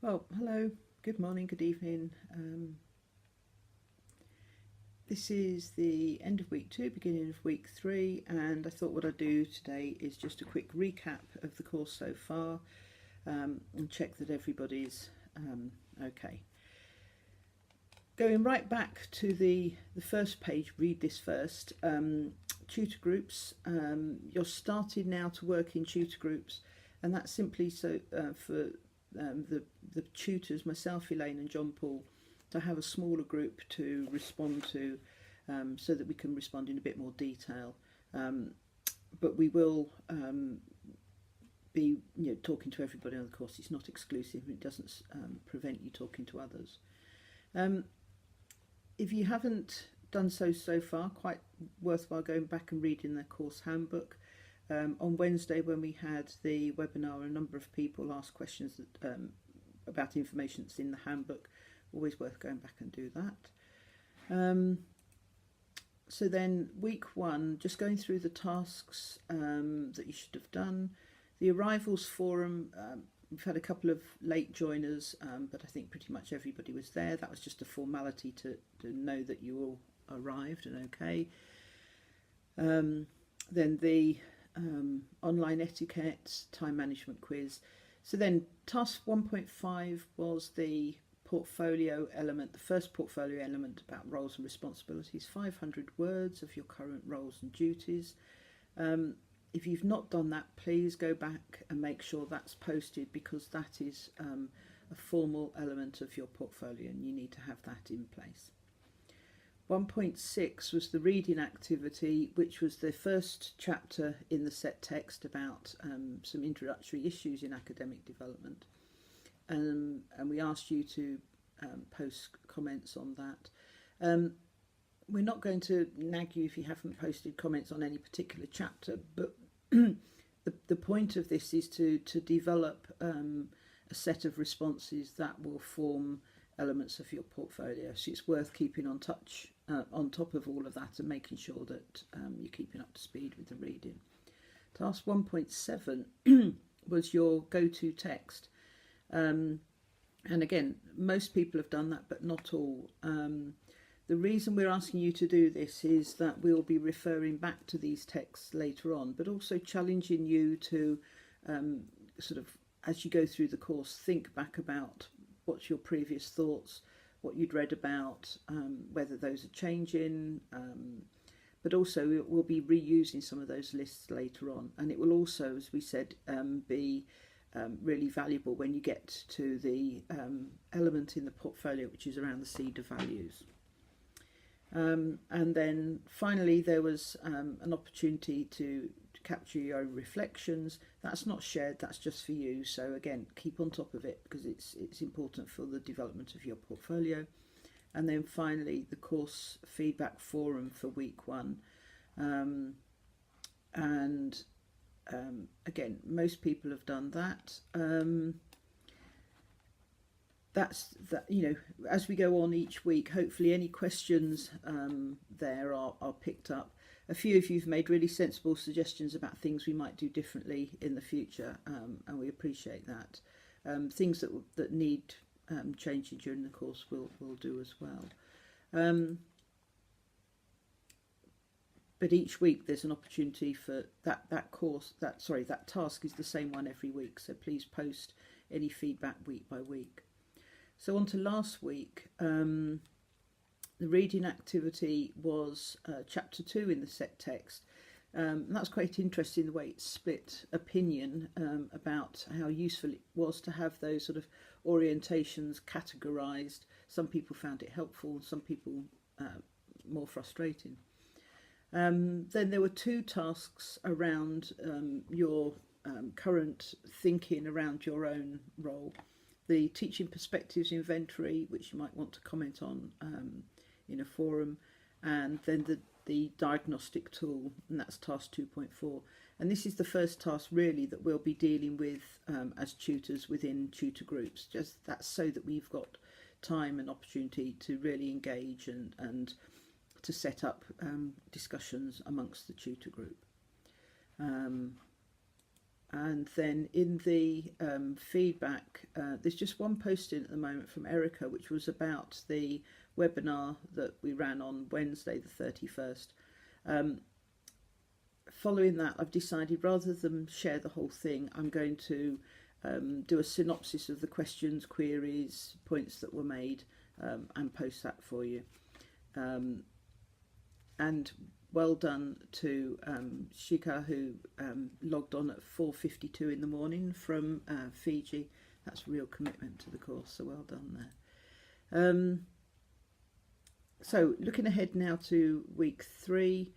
Well, hello, good morning, good evening. This is the end of week 2, beginning of week 3, and I thought what I'd do today is just a quick recap of the course so far and check that everybody's okay. Going right back to the first page, read this first. Tutor groups, you're starting now to work in tutor groups, and that's simply so for the tutors, myself, Elaine and John Paul, to have a smaller group to respond to so that we can respond in a bit more detail. But we will be talking to everybody on the course. It's not exclusive. It doesn't prevent you talking to others. If you haven't done so far, quite worthwhile going back and reading the course handbook. On Wednesday, when we had the webinar, a number of people asked questions that, about information that's in the handbook. Always worth going back and do that. So then week 1, just going through the tasks that you should have done. The arrivals forum, we've had a couple of late joiners, but I think pretty much everybody was there. That was just a formality to know that you all arrived and okay. Then the online etiquette, time management quiz. So then task 1.5 was the portfolio element, the first portfolio element about roles and responsibilities, 500 words of your current roles and duties. If you've not done that, please go back and make sure that's posted, because that is a formal element of your portfolio and you need to have that in place. 1.6 was the reading activity, which was the first chapter in the set text about some introductory issues in academic development. And we asked you to post comments on that. We're not going to nag you if you haven't posted comments on any particular chapter, but the point of this is to develop a set of responses that will form elements of your portfolio. So it's worth keeping on top of all of that and making sure that you're keeping up to speed with the reading. Task 1.7 was your go-to text. And again, most people have done that, but not all. The reason we're asking you to do this is that we'll be referring back to these texts later on, but also challenging you to sort of, as you go through the course, think back about what's your previous thoughts, what you'd read about, whether those are changing, but also we'll be reusing some of those lists later on. And it will also, as we said, be really valuable when you get to the element in the portfolio which is around the seeder values. And then finally there was an opportunity to capture your own reflections. That's not shared, that's just for you. So again, keep on top of it because it's important for the development of your portfolio. And then finally the course feedback forum for week 1. Again, most people have done that. That's that. As we go on each week, hopefully any questions there are picked up. A few of you've made really sensible suggestions about things we might do differently in the future, and we appreciate that. Things that need changing during the course we'll do as well. But each week there's an opportunity for that task is the same one every week. So please post any feedback week by week. So on to last week. The reading activity was chapter 2 in the set text. And that's quite interesting the way it's split opinion about how useful it was to have those sort of orientations categorised. Some people found it helpful, some people more frustrating. Then there were 2 tasks around your current thinking around your own role. The Teaching Perspectives Inventory, which you might want to comment on in a forum, and then the diagnostic tool, and that's task 2.4. And this is the first task really that we'll be dealing with as tutors within tutor groups. Just that's so that we've got time and opportunity to really engage and to set up discussions amongst the tutor group. And then in the feedback, there's just one post in at the moment from Erica, which was about the webinar that we ran on Wednesday the 31st. Following that, I've decided rather than share the whole thing, I'm going to do a synopsis of the questions, queries, points that were made, and post that for you. And well done to Shika, who logged on at 4:52 in the morning from Fiji. That's real commitment to the course, so well done there. So looking ahead now to week 3,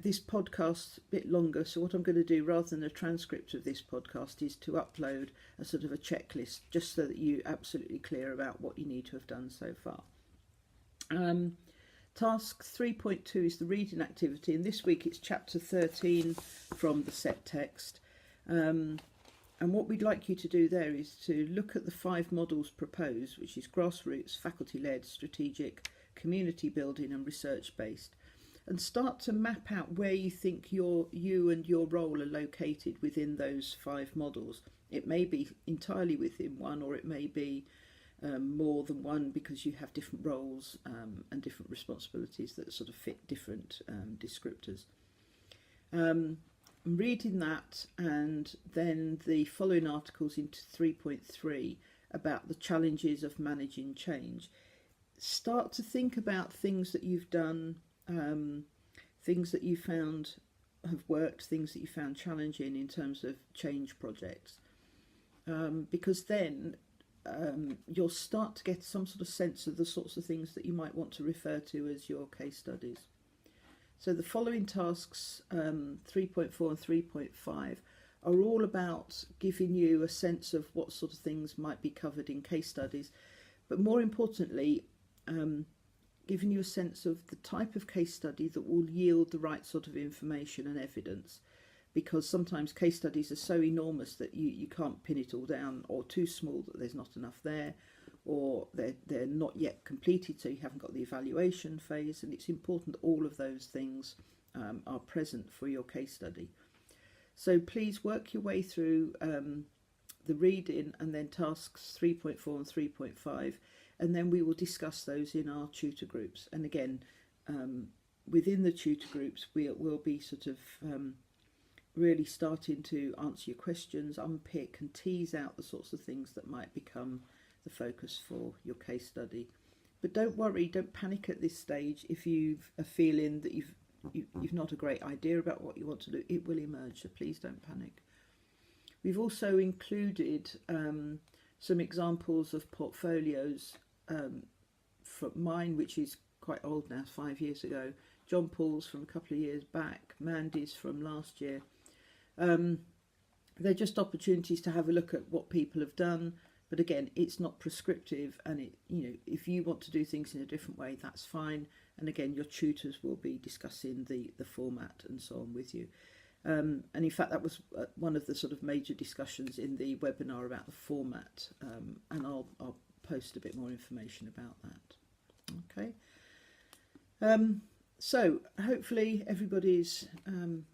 this podcast a bit longer, so what I'm going to do rather than a transcript of this podcast is to upload a sort of a checklist, just so that you're absolutely clear about what you need to have done so far. Task 3.2 is the reading activity, and this week it's chapter 13 from the set text. And what we'd like you to do there is to look at the 5 models proposed, which is grassroots, faculty-led, strategic, community building and research-based, and start to map out where you think you and your role are located within those 5 models. It may be entirely within one, or it may be more than one, because you have different roles and different responsibilities that sort of fit different descriptors. I'm reading that, and then the following articles into 3.3 about the challenges of managing change. Start to think about things that you've done, things that you found have worked, things that you found challenging in terms of change projects, because then you'll start to get some sort of sense of the sorts of things that you might want to refer to as your case studies. So the following tasks, 3.4 and 3.5, are all about giving you a sense of what sort of things might be covered in case studies, but more importantly, giving you a sense of the type of case study that will yield the right sort of information and evidence, because sometimes case studies are so enormous that you can't pin it all down, or too small that there's not enough there, or they're not yet completed, so you haven't got the evaluation phase, and it's important that all of those things are present for your case study. So please work your way through the reading and then tasks 3.4 and 3.5, and then we will discuss those in our tutor groups. And again, within the tutor groups, we'll be sort of really starting to answer your questions, unpick and tease out the sorts of things that might become the focus for your case study. But don't worry, don't panic at this stage. If you've a feeling that you've not a great idea about what you want to do, it will emerge, so please don't panic. We've also included some examples of portfolios from mine, which is quite old now, 5 years ago, John Paul's from a couple of years back, Mandy's from last year. They're just opportunities to have a look at what people have done, but again, it's not prescriptive, and if you want to do things in a different way, that's fine. And again, your tutors will be discussing the format and so on with you. And in fact, that was one of the sort of major discussions in the webinar about the format, and I'll post a bit more information about that. Okay. So hopefully everybody's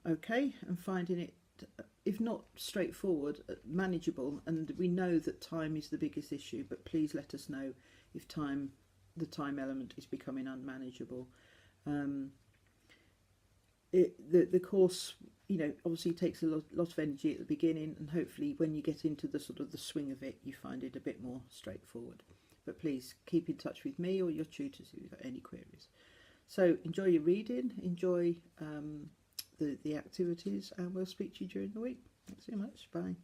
okay and finding it, if not straightforward, manageable. And we know that time is the biggest issue, but please let us know if the time element is becoming unmanageable. The course, obviously takes a lot of energy at the beginning, and hopefully when you get into the sort of the swing of it, you find it a bit more straightforward. But please keep in touch with me or your tutors if you've got any queries. So enjoy your reading, enjoy the activities, and we'll speak to you during the week. Thanks so much. Bye.